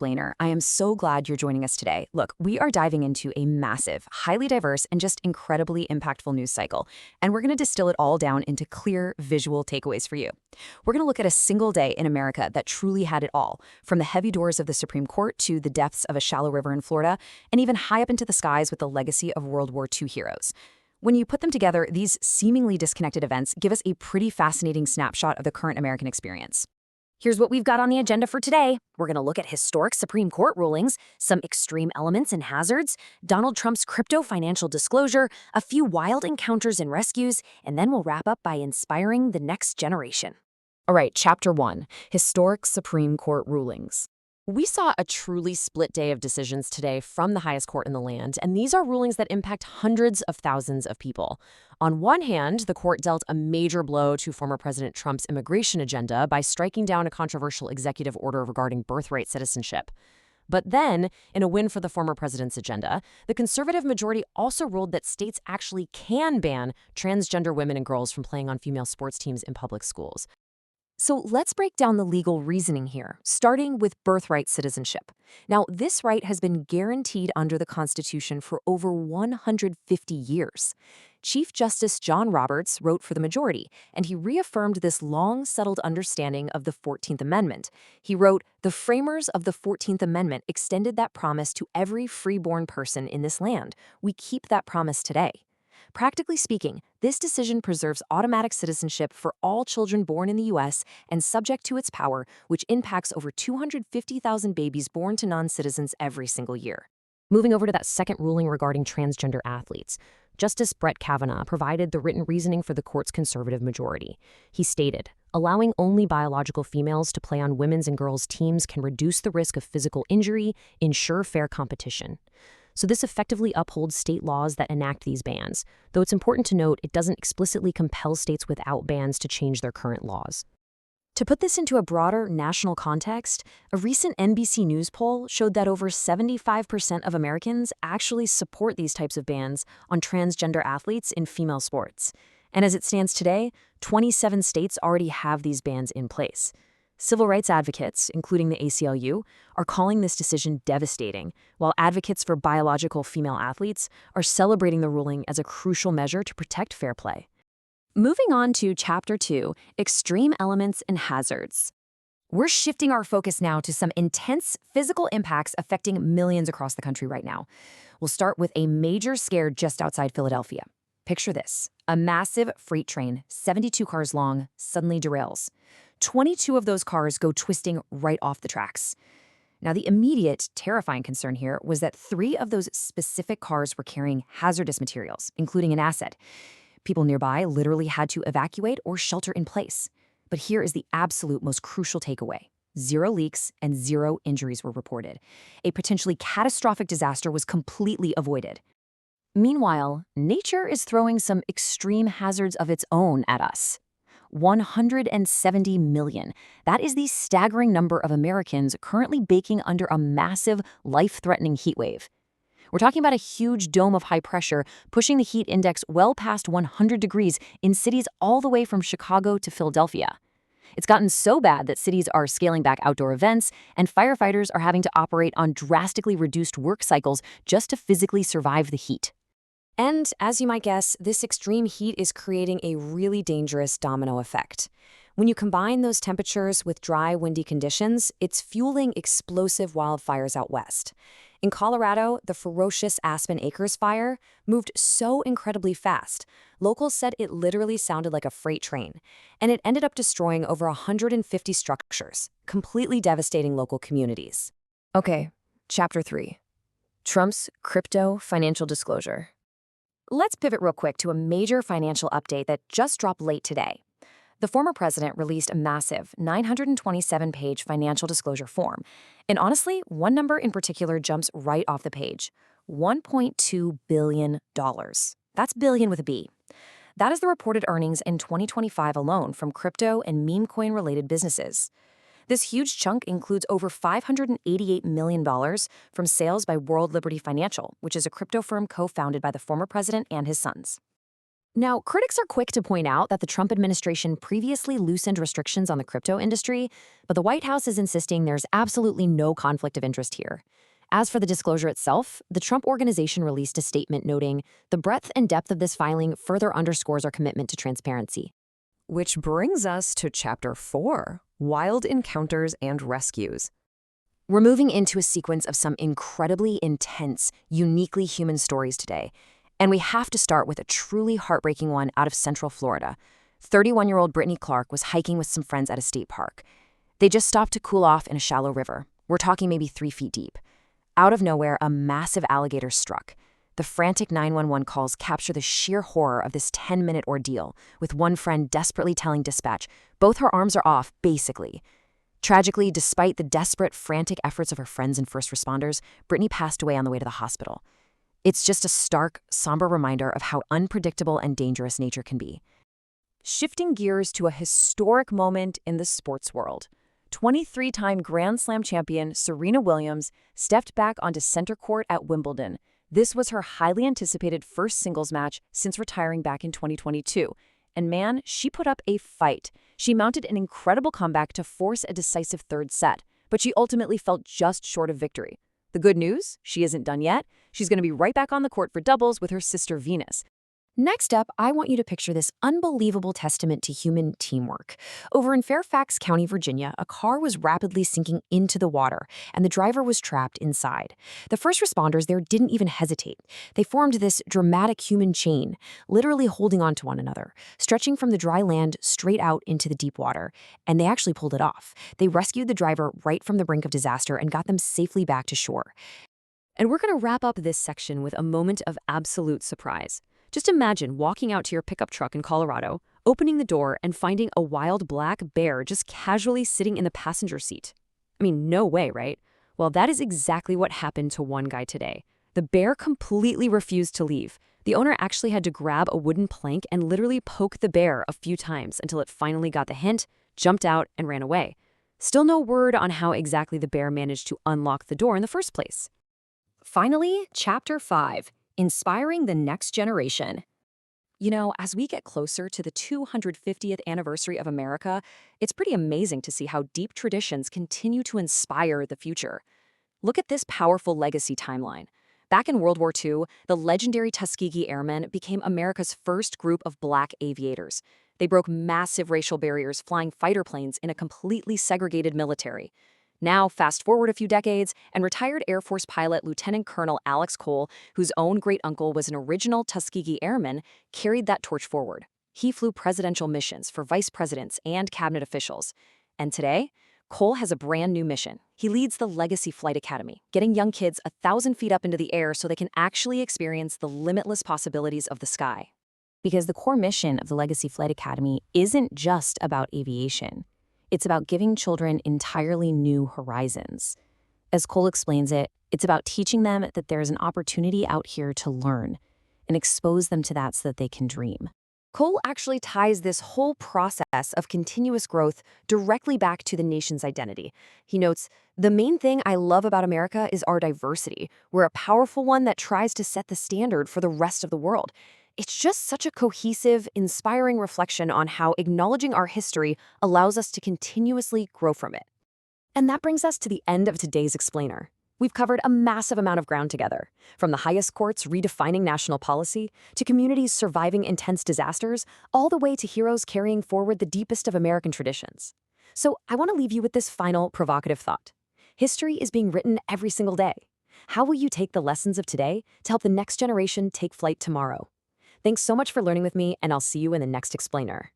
explainer. I am so glad you're joining us today. Look, we are diving into a massive, highly diverse, and just incredibly impactful news cycle, and we're going to distill it all down into clear, visual takeaways for you. We're going to look at a single day in America that truly had it all, from the heavy doors of the Supreme Court to the depths of a shallow river in Florida, and even high up into the skies with the legacy of World War II heroes. When you put them together, these seemingly disconnected events give us a pretty fascinating snapshot of the current American experience. Here's what we've got on the agenda for today. We're going to look at historic Supreme Court rulings, some extreme elements and hazards, Donald Trump's crypto financial disclosure, a few wild encounters and rescues, and then we'll wrap up by inspiring the next generation. All right, Chapter 1, Historic Supreme Court Rulings. We saw a truly split day of decisions today from the highest court in the land, and these are rulings that impact hundreds of thousands of people. On one hand, the court dealt a major blow to former President Trump's immigration agenda by striking down a controversial executive order regarding birthright citizenship. But then, in a win for the former president's agenda, the conservative majority also ruled that states actually can ban transgender women and girls from playing on female sports teams in public schools. So let's break down the legal reasoning here, starting with birthright citizenship. Now, this right has been guaranteed under the Constitution for over 150 years. Chief Justice John Roberts wrote for the majority, and he reaffirmed this long-settled understanding of the 14th Amendment. He wrote, "The framers of the 14th Amendment extended that promise to every freeborn person in this land. We keep that promise today." Practically speaking, this decision preserves automatic citizenship for all children born in the U.S. and subject to its power, which impacts over 250,000 babies born to non-citizens every single year. Moving over to that second ruling regarding transgender athletes, Justice Brett Kavanaugh provided the written reasoning for the court's conservative majority. He stated, "Allowing only biological females to play on women's and girls' teams can reduce the risk of physical injury, ensure fair competition." So this effectively upholds state laws that enact these bans, though it's important to note it doesn't explicitly compel states without bans to change their current laws. To put this into a broader national context, a recent NBC News poll showed that over 75% of Americans actually support these types of bans on transgender athletes in female sports. And as it stands today, 27 states already have these bans in place. Civil rights advocates, including the ACLU, are calling this decision devastating, while advocates for biological female athletes are celebrating the ruling as a crucial measure to protect fair play. Moving on to Chapter 2, Extreme Elements and Hazards. We're shifting our focus now to some intense physical impacts affecting millions across the country right now. We'll start with a major scare just outside Philadelphia. Picture this: a massive freight train, 72 cars long, suddenly derails. 22 of those cars go twisting right off the tracks. Now, the immediate, terrifying concern here was that 3 of those specific cars were carrying hazardous materials, including an acid. People nearby literally had to evacuate or shelter in place. But here is the absolute most crucial takeaway: 0 leaks and 0 injuries were reported. A potentially catastrophic disaster was completely avoided. Meanwhile, nature is throwing some extreme hazards of its own at us. 170 million. That is the staggering number of Americans currently baking under a massive, life-threatening heat wave. We're talking about a huge dome of high pressure pushing the heat index well past 100 degrees in cities all the way from Chicago to Philadelphia. It's gotten so bad that cities are scaling back outdoor events, and firefighters are having to operate on drastically reduced work cycles just to physically survive the heat. And, as you might guess, this extreme heat is creating a really dangerous domino effect. When you combine those temperatures with dry, windy conditions, it's fueling explosive wildfires out west. In Colorado, the ferocious Aspen Acres fire moved so incredibly fast, locals said it literally sounded like a freight train, and it ended up destroying over 150 structures, completely devastating local communities. Okay, Chapter 3. Trump's crypto financial disclosure. Let's pivot real quick to a major financial update that just dropped late today. The former president released a massive 927-page financial disclosure form. And honestly, one number in particular jumps right off the page: $1.2 billion. That's billion with a B. That is the reported earnings in 2025 alone from crypto and meme coin-related businesses. This huge chunk includes over $588 million from sales by World Liberty Financial, which is a crypto firm co-founded by the former president and his sons. Now, critics are quick to point out that the Trump administration previously loosened restrictions on the crypto industry, but the White House is insisting there's absolutely no conflict of interest here. As for the disclosure itself, the Trump Organization released a statement noting, "The breadth and depth of this filing further underscores our commitment to transparency." Which brings us to Chapter 4, Wild Encounters and Rescues. We're moving into a sequence of some incredibly intense, uniquely human stories today. And we have to start with a truly heartbreaking one out of Central Florida. 31-year-old Brittany Clark was hiking with some friends at a state park. They just stopped to cool off in a shallow river. We're talking maybe 3 feet deep. Out of nowhere, a massive alligator struck. The frantic 911 calls capture the sheer horror of this 10-minute ordeal, with one friend desperately telling dispatch, both her arms are off, basically. Tragically, despite the desperate, frantic efforts of her friends and first responders, Brittany passed away on the way to the hospital. It's just a stark, somber reminder of how unpredictable and dangerous nature can be. Shifting gears to a historic moment in the sports world. 23-time Grand Slam champion Serena Williams stepped back onto center court at Wimbledon. This was her highly anticipated first singles match since retiring back in 2022. And man, she put up a fight. She mounted an incredible comeback to force a decisive third set, but she ultimately fell just short of victory. The good news? She isn't done yet. She's going to be right back on the court for doubles with her sister Venus. Next up, I want you to picture this unbelievable testament to human teamwork. Over in Fairfax County, Virginia, a car was rapidly sinking into the water, and the driver was trapped inside. The first responders there didn't even hesitate. They formed this dramatic human chain, literally holding on to one another, stretching from the dry land straight out into the deep water, and they actually pulled it off. They rescued the driver right from the brink of disaster and got them safely back to shore. And we're going to wrap up this section with a moment of absolute surprise. Just imagine walking out to your pickup truck in Colorado, opening the door, and finding a wild black bear just casually sitting in the passenger seat. I mean, no way, right? Well, that is exactly what happened to one guy today. The bear completely refused to leave. The owner actually had to grab a wooden plank and literally poke the bear a few times until it finally got the hint, jumped out, and ran away. Still no word on how exactly the bear managed to unlock the door in the first place. Finally, Chapter 5. Inspiring the next generation. You know, as we get closer to the 250th anniversary of America, it's pretty amazing to see how deep traditions continue to inspire the future. Look at this powerful legacy timeline. Back in World War II, the legendary Tuskegee Airmen became America's first group of black aviators. They broke massive racial barriers flying fighter planes in a completely segregated military. Now, fast forward a few decades, and retired Air Force pilot Lieutenant Colonel Alex Cole, whose own great-uncle was an original Tuskegee Airman, carried that torch forward. He flew presidential missions for vice presidents and cabinet officials. And today, Cole has a brand new mission. He leads the Legacy Flight Academy, getting young kids 1,000 feet up into the air so they can actually experience the limitless possibilities of the sky. Because the core mission of the Legacy Flight Academy isn't just about aviation. It's about giving children entirely new horizons. As Cole explains it, it's about teaching them that there's an opportunity out here to learn and expose them to that so that they can dream. Cole actually ties this whole process of continuous growth directly back to the nation's identity. He notes, "The main thing I love about America is our diversity. We're a powerful one that tries to set the standard for the rest of the world." It's just such a cohesive, inspiring reflection on how acknowledging our history allows us to continuously grow from it. And that brings us to the end of today's explainer. We've covered a massive amount of ground together, from the highest courts redefining national policy, to communities surviving intense disasters, all the way to heroes carrying forward the deepest of American traditions. So I want to leave you with this final provocative thought. History is being written every single day. How will you take the lessons of today to help the next generation take flight tomorrow? Thanks so much for learning with me, and I'll see you in the next explainer.